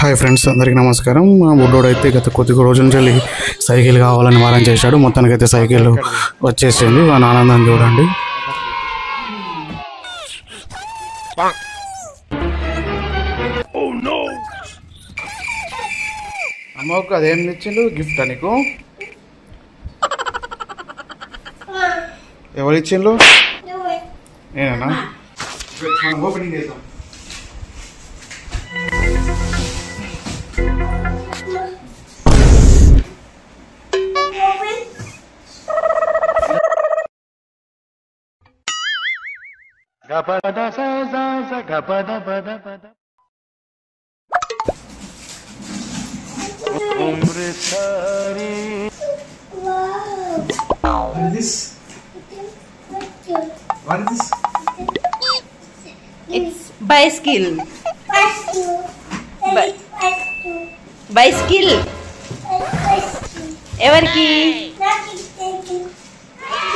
Hi friends, అందరికీ నమస్కారం. మా బుడ్డోడైతే గత కొద్ది రోజుల నుంచి సైకిల్ కావాలని మారం చేశాడు. మొత్తానికైతే సైకిల్ వచ్చేసింది. వాని ఆనందం చూడండి. అమ్మకు అదేం తెచ్చిండు గిఫ్ట్ నీకు? ఎవరు ఇచ్చిండు? నేనా? ఓపెనింగ్ చేద్దాం. What is this? It's bicycle. Bicycle. ఎవరికి?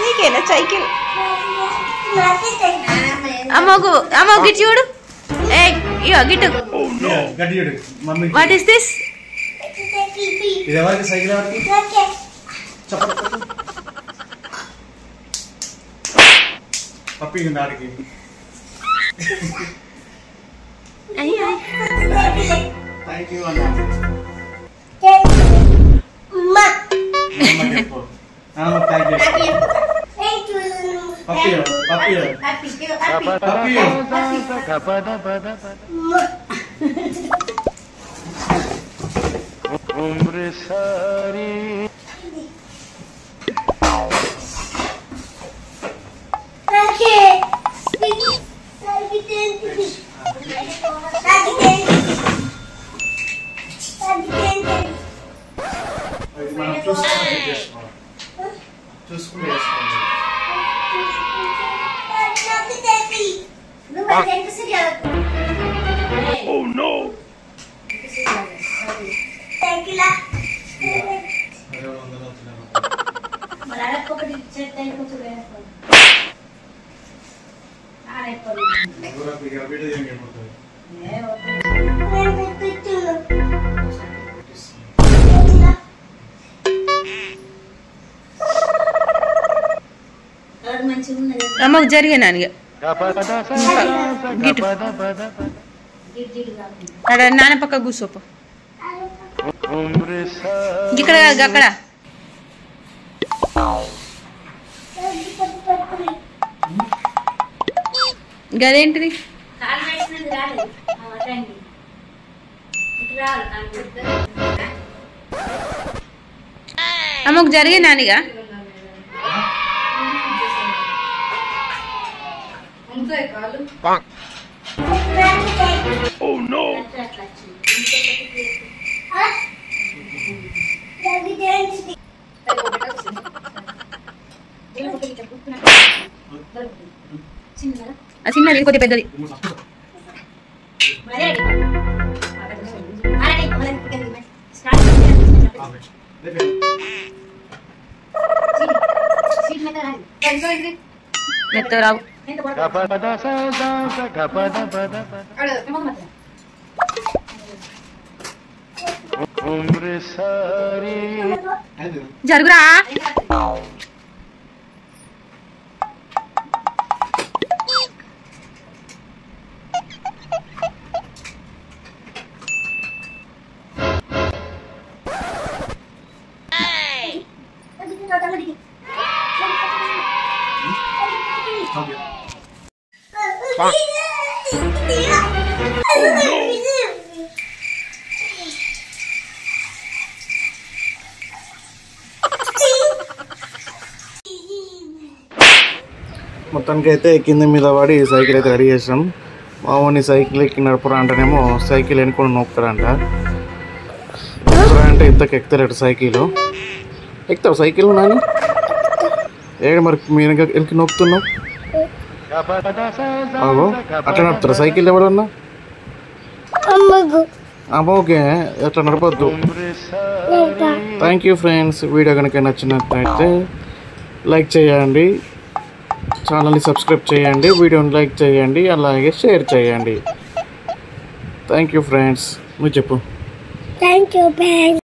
నీకేనా సైకిల్? అమ్మకు గిట్ చూడు. ఇగో గిట్టు. What is this? ఇది ఎవరికి సైకిల్? ఎవరికి? పప్పి దాడికి. థ్యాంక్ యూ అన్న. Oh no! అమ్మకు జరిగినా అక్కడ నాన్న పక్క కూర్చోపో. ఇక్కడ అక్కడ గదేంటిది? అమ్మకు జరిగే నానిగా Oh no! చిన్నది కొద్ది పెద్దది. మెత్తరావు. జరుగురా. మొత్తానికి అయితే కింద మీద పడి సైకిల్ అయితే రెడీ చేసాం. మామూలు సైకిల్ ఎక్కి నడపరా అంటేనేమో సైకిల్ ఎన్నుకొని నొక్కుతారంట. అంటే ఇంతకు ఎక్కుతారట సైకిల్. ఎక్కుతావు సైకిల్ నాని? ఏడు మరి మీరు వెనక్కి నొక్కుతున్నావు? అగో అట్లా నడుపుతారా సైకిల్ ఎవరన్నా? ఓకే, అట్లా నడపద్దు. Thank you friends. వీడియో కనుక నచ్చినట్లయితే లైక్ చేయండి, ఛానల్ని సబ్స్క్రైబ్ చేయండి, వీడియోని లైక్ చేయండి, అలాగే షేర్ చేయండి. Thank you friends. నువ్వు చెప్పు. Thank you, Ben.